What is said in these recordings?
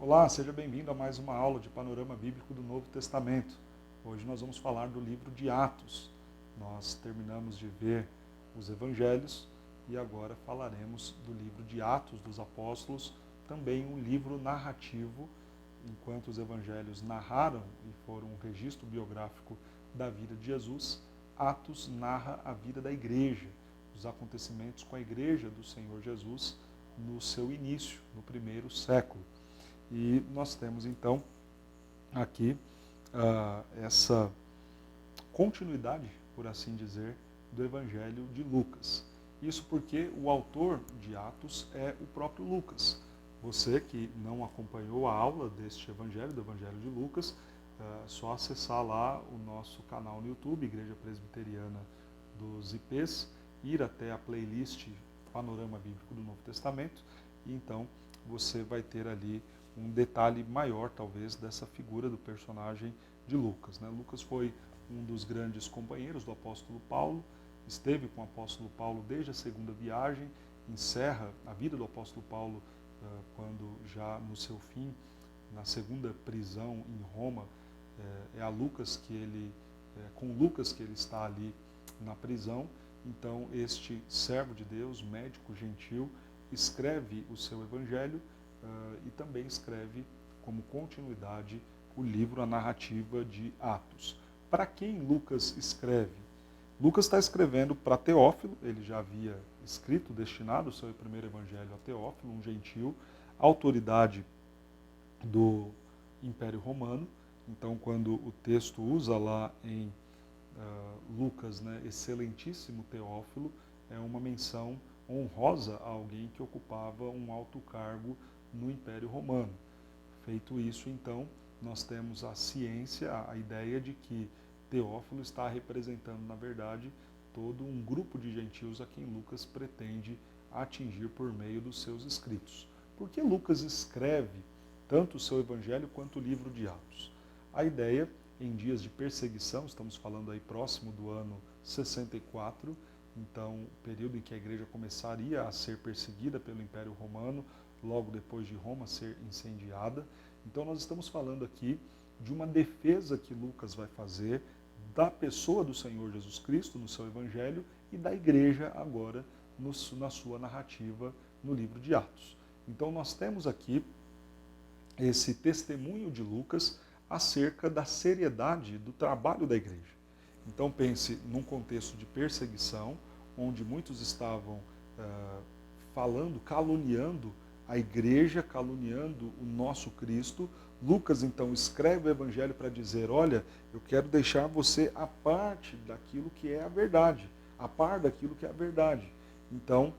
Olá, seja bem-vindo a mais uma aula de Panorama Bíblico do Novo Testamento. Hoje nós vamos falar do livro de Atos. Nós terminamos de ver os Evangelhos e agora falaremos do livro de Atos dos Apóstolos, também um livro narrativo. Enquanto os Evangelhos narraram e foram um registro biográfico da vida de Jesus, Atos narra a vida da igreja, os acontecimentos com a igreja do Senhor Jesus no seu início, no primeiro século. E nós temos então aqui essa continuidade, por assim dizer, do Evangelho de Lucas. Isso porque o autor de Atos é o próprio Lucas. Você que não acompanhou a aula deste Evangelho, do Evangelho de Lucas, só acessar lá o nosso canal no YouTube, Igreja Presbiteriana dos IPs, ir até a playlist Panorama Bíblico do Novo Testamento, e então você vai ter ali um detalhe maior, talvez, dessa figura do personagem de Lucas. Lucas foi um dos grandes companheiros do apóstolo Paulo, esteve com o apóstolo Paulo desde a segunda viagem, encerra a vida do apóstolo Paulo quando já no seu fim, na segunda prisão em Roma, é com Lucas que ele está ali na prisão. Então este servo de Deus, médico gentil, escreve o seu evangelho e também escreve como continuidade o livro, a narrativa de Atos. Para quem Lucas escreve? Lucas está escrevendo para Teófilo, ele já havia escrito, destinado o seu primeiro evangelho a Teófilo, um gentil, autoridade do Império Romano. Então, quando o texto usa lá em Lucas, excelentíssimo Teófilo, é uma menção honrosa a alguém que ocupava um alto cargo no Império Romano. Feito isso, então, nós temos a ciência, a ideia de que Teófilo está representando, na verdade, todo um grupo de gentios a quem Lucas pretende atingir por meio dos seus escritos. Por que Lucas escreve tanto o seu evangelho quanto o livro de Atos? A ideia, em dias de perseguição, estamos falando aí próximo do ano 64, então o período em que a igreja começaria a ser perseguida pelo Império Romano, logo depois de Roma ser incendiada. Então nós estamos falando aqui de uma defesa que Lucas vai fazer da pessoa do Senhor Jesus Cristo no seu evangelho e da igreja agora na sua narrativa no livro de Atos. Então nós temos aqui esse testemunho de Lucas acerca da seriedade do trabalho da igreja. Então pense num contexto de perseguição, onde muitos estavam falando, caluniando a igreja, caluniando o nosso Cristo. Lucas então escreve o evangelho para dizer, olha, eu quero deixar você a parte daquilo que é a verdade, a par daquilo que é a verdade. Então,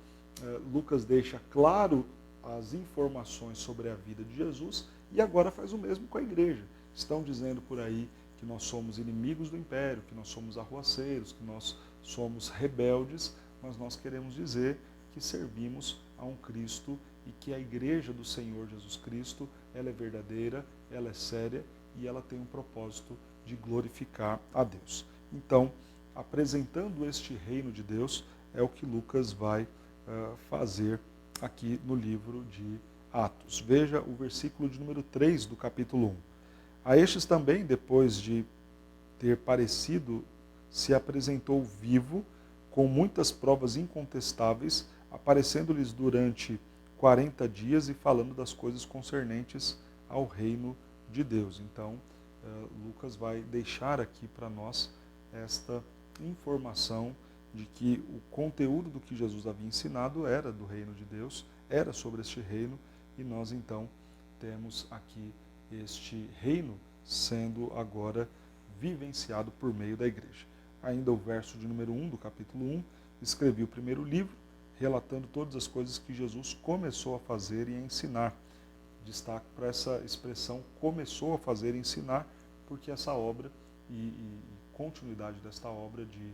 Lucas deixa claro as informações sobre a vida de Jesus e agora faz o mesmo com a igreja. Estão dizendo por aí que nós somos inimigos do império, que nós somos arruaceiros, que nós somos rebeldes, mas nós queremos dizer que servimos a um Cristo e que a igreja do Senhor Jesus Cristo, ela é verdadeira, ela é séria e ela tem um propósito de glorificar a Deus. Então, apresentando este reino de Deus, é o que Lucas vai fazer aqui no livro de Atos. Veja o versículo de número 3 do capítulo 1. A estes também, depois de ter parecido, se apresentou vivo, com muitas provas incontestáveis, aparecendo-lhes durante 40 dias e falando das coisas concernentes ao reino de Deus. Então, Lucas vai deixar aqui para nós esta informação de que o conteúdo do que Jesus havia ensinado era do reino de Deus, era sobre este reino, e nós então temos aqui este reino sendo agora vivenciado por meio da igreja. Ainda o verso de número 1 do capítulo 1, escrevi o primeiro livro, relatando todas as coisas que Jesus começou a fazer e a ensinar. Destaque para essa expressão, começou a fazer e ensinar, porque essa obra e continuidade desta obra de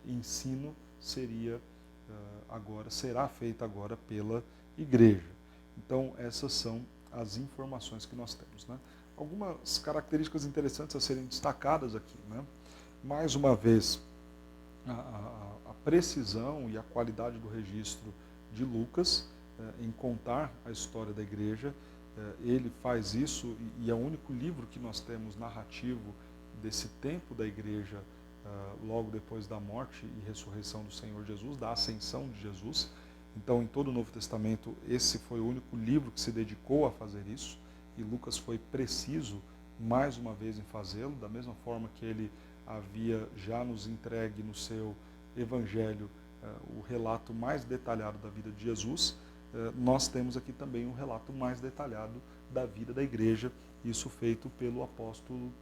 ensino será feita agora pela igreja. Então essas são as informações que nós temos. Algumas características interessantes a serem destacadas aqui. Mais uma vez, a precisão e a qualidade do registro de Lucas em contar a história da igreja ele faz isso, e é o único livro que nós temos narrativo desse tempo da igreja, logo depois da morte e ressurreição do Senhor Jesus, da ascensão de Jesus. Então, em todo o Novo Testamento, esse foi o único livro que se dedicou a fazer isso, e Lucas foi preciso, mais uma vez, em fazê-lo, da mesma forma que ele havia já nos entregue no seu Evangelho o relato mais detalhado da vida de Jesus. Nós temos aqui também um relato mais detalhado da vida da igreja, isso feito pelo apóstolo,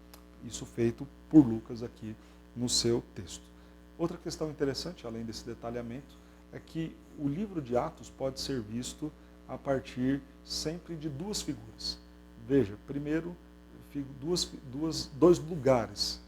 isso feito por Lucas aqui no seu texto. Outra questão interessante, além desse detalhamento, é que o livro de Atos pode ser visto a partir sempre de duas figuras. Veja, primeiro, dois lugares,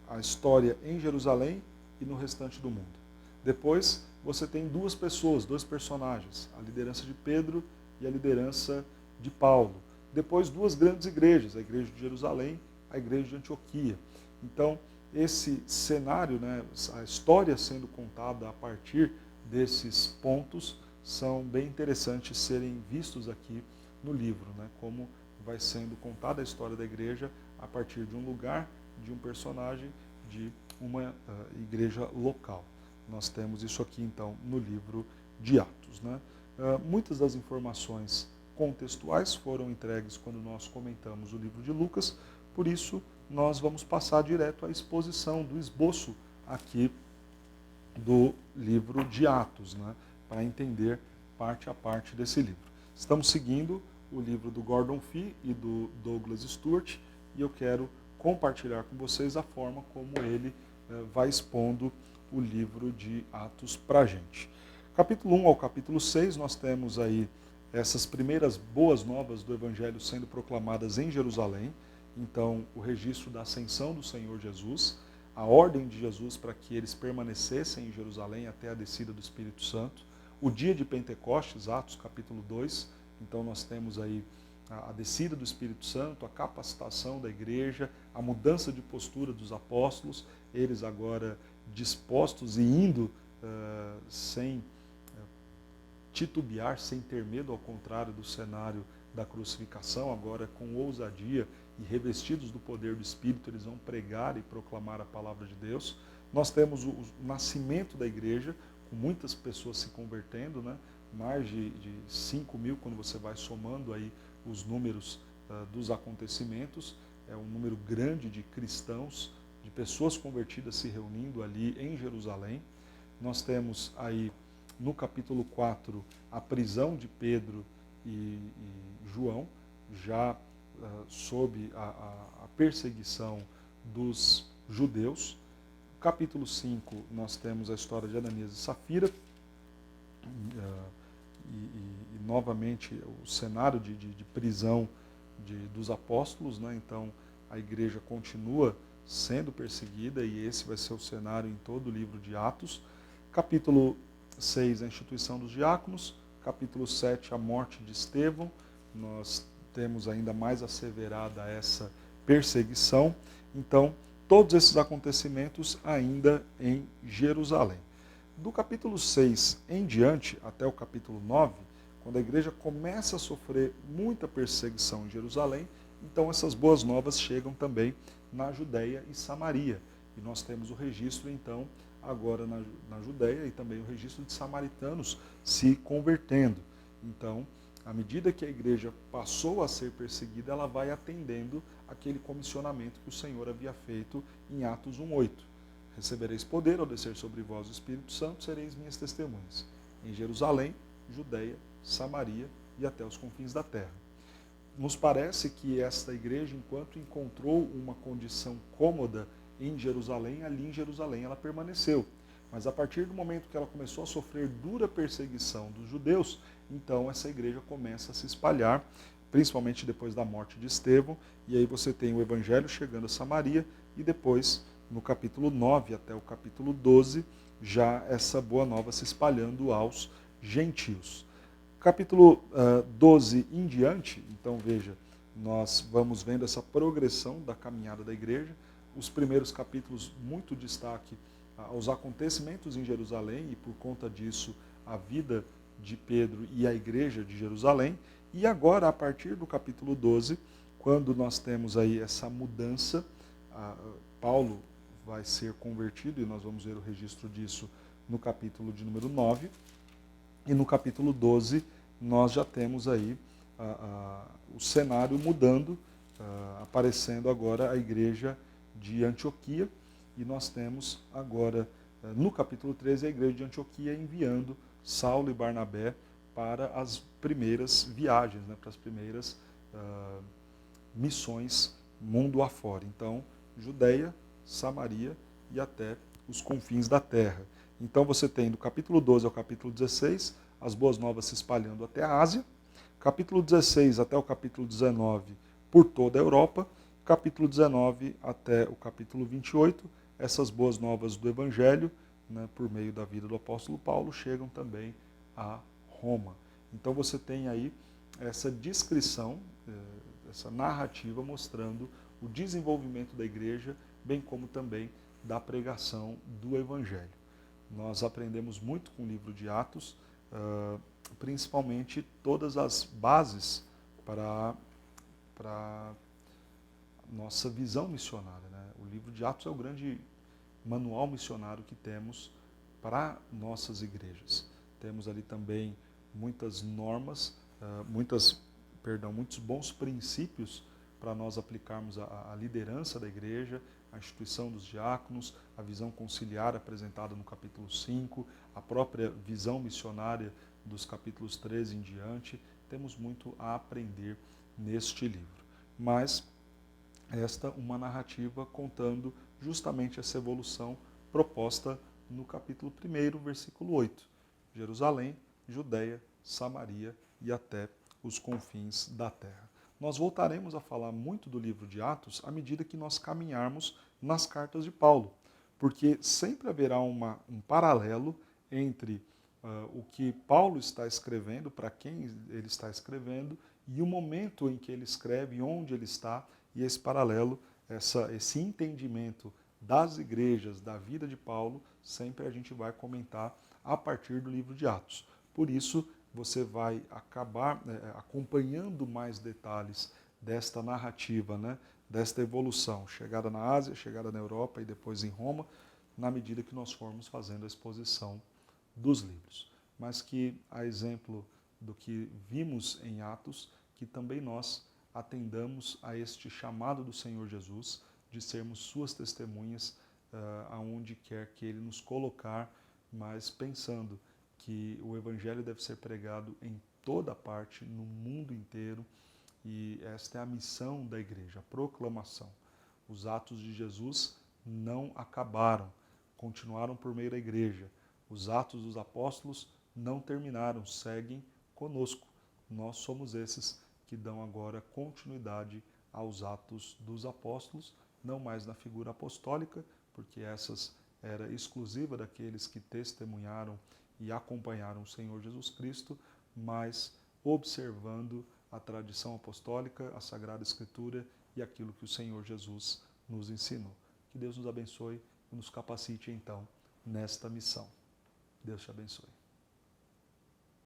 a história em Jerusalém e no restante do mundo. Depois, você tem duas pessoas, dois personagens, a liderança de Pedro e a liderança de Paulo. Depois, duas grandes igrejas, a igreja de Jerusalém, a igreja de Antioquia. Então, esse cenário, né, a história sendo contada a partir desses pontos, são bem interessantes serem vistos aqui no livro, né, como vai sendo contada a história da igreja a partir de um lugar, de um personagem, de uma igreja local. Nós temos isso aqui, então, no livro de Atos. Né? Muitas das informações contextuais foram entregues quando nós comentamos o livro de Lucas, por isso nós vamos passar direto à exposição do esboço aqui do livro de Atos, né? Para entender parte a parte desse livro. Estamos seguindo o livro do Gordon Fee e do Douglas Stuart, e eu quero compartilhar com vocês a forma como ele vai expondo o livro de Atos para a gente. Capítulo 1 ao capítulo 6, nós temos aí essas primeiras boas novas do Evangelho sendo proclamadas em Jerusalém. Então, o registro da ascensão do Senhor Jesus, a ordem de Jesus para que eles permanecessem em Jerusalém até a descida do Espírito Santo, o dia de Pentecostes, Atos capítulo 2, então nós temos aí a descida do Espírito Santo, a capacitação da igreja, a mudança de postura dos apóstolos, eles agora dispostos e indo sem titubear, sem ter medo, ao contrário do cenário da crucificação, agora com ousadia e revestidos do poder do Espírito, eles vão pregar e proclamar a palavra de Deus. Nós temos o nascimento da igreja, com muitas pessoas se convertendo, né? Mais de 5 mil, quando você vai somando aí os números dos acontecimentos, é um número grande de cristãos, de pessoas convertidas se reunindo ali em Jerusalém. Nós temos aí no capítulo 4 a prisão de Pedro e João, já sob a perseguição dos judeus. No capítulo 5 nós temos a história de Ananias e Safira, e novamente o cenário de prisão dos apóstolos, né? Então a igreja continua sendo perseguida e esse vai ser o cenário em todo o livro de Atos. Capítulo 6, a instituição dos diáconos. Capítulo 7, a morte de Estevão. Nós temos ainda mais asseverada essa perseguição. Então, todos esses acontecimentos ainda em Jerusalém. Do capítulo 6 em diante, até o capítulo 9, quando a igreja começa a sofrer muita perseguição em Jerusalém, então essas boas novas chegam também na Judéia e Samaria. E nós temos o registro, então, agora na Judéia e também o registro de samaritanos se convertendo. Então, à medida que a igreja passou a ser perseguida, ela vai atendendo aquele comissionamento que o Senhor havia feito em Atos 1:8. Recebereis poder ao descer sobre vós o Espírito Santo, sereis minhas testemunhas em Jerusalém, Judéia, Samaria e até os confins da terra. Nos parece que esta igreja, enquanto encontrou uma condição cômoda em Jerusalém, ali em Jerusalém ela permaneceu. Mas a partir do momento que ela começou a sofrer dura perseguição dos judeus, então essa igreja começa a se espalhar, principalmente depois da morte de Estevão, e aí você tem o evangelho chegando a Samaria, e depois, no capítulo 9 até o capítulo 12, já essa boa nova se espalhando aos gentios. Capítulo 12 em diante, então veja, nós vamos vendo essa progressão da caminhada da igreja. Os primeiros capítulos, muito destaque aos acontecimentos em Jerusalém e, por conta disso, a vida de Pedro e a igreja de Jerusalém. E agora, a partir do capítulo 12, quando nós temos aí essa mudança, Paulo vai ser convertido, e nós vamos ver o registro disso no capítulo de número 9, e no capítulo 12 nós já temos aí o cenário mudando, aparecendo agora a igreja de Antioquia, e nós temos agora, no capítulo 13, a igreja de Antioquia enviando Saulo e Barnabé para as primeiras viagens, né, para as primeiras missões mundo afora. Então, Judeia, Samaria e até os confins da terra. Então você tem do capítulo 12 ao capítulo 16 as boas novas se espalhando até a Ásia, capítulo 16 até o capítulo 19 por toda a Europa, capítulo 19 até o capítulo 28, essas boas novas do Evangelho, né, por meio da vida do apóstolo Paulo, chegam também a Roma. Então você tem aí essa descrição, essa narrativa mostrando o desenvolvimento da igreja, bem como também da pregação do Evangelho. Nós aprendemos muito com o livro de Atos, principalmente todas as bases para a nossa visão missionária, né? O livro de Atos é o grande manual missionário que temos para nossas igrejas. Temos ali também muitas normas, muitos bons princípios para nós aplicarmos a liderança da igreja, a instituição dos diáconos, a visão conciliar apresentada no capítulo 5, a própria visão missionária dos capítulos 13 em diante. Temos muito a aprender neste livro. Mas esta uma narrativa contando justamente essa evolução proposta no capítulo 1, versículo 8. Jerusalém, Judeia, Samaria e até os confins da terra. Nós voltaremos a falar muito do livro de Atos à medida que nós caminharmos nas cartas de Paulo, porque sempre haverá um paralelo entre o que Paulo está escrevendo, para quem ele está escrevendo, e o momento em que ele escreve, onde ele está, e esse paralelo, esse entendimento das igrejas, da vida de Paulo, sempre a gente vai comentar a partir do livro de Atos. Por isso, você vai acabar acompanhando mais detalhes desta narrativa, né, desta evolução, chegada na Ásia, chegada na Europa e depois em Roma, na medida que nós formos fazendo a exposição dos livros. Mas que, a exemplo do que vimos em Atos, que também nós atendamos a este chamado do Senhor Jesus de sermos suas testemunhas aonde quer que Ele nos colocar, mas pensando que o Evangelho deve ser pregado em toda parte, no mundo inteiro, e esta é a missão da igreja, a proclamação. Os atos de Jesus não acabaram, continuaram por meio da igreja. Os atos dos apóstolos não terminaram, seguem conosco. Nós somos esses que dão agora continuidade aos atos dos apóstolos, não mais na figura apostólica, porque essas era exclusiva daqueles que testemunharam e acompanharam o Senhor Jesus Cristo, mas observando a tradição apostólica, a Sagrada Escritura e aquilo que o Senhor Jesus nos ensinou. Que Deus nos abençoe e nos capacite então nesta missão. Deus te abençoe.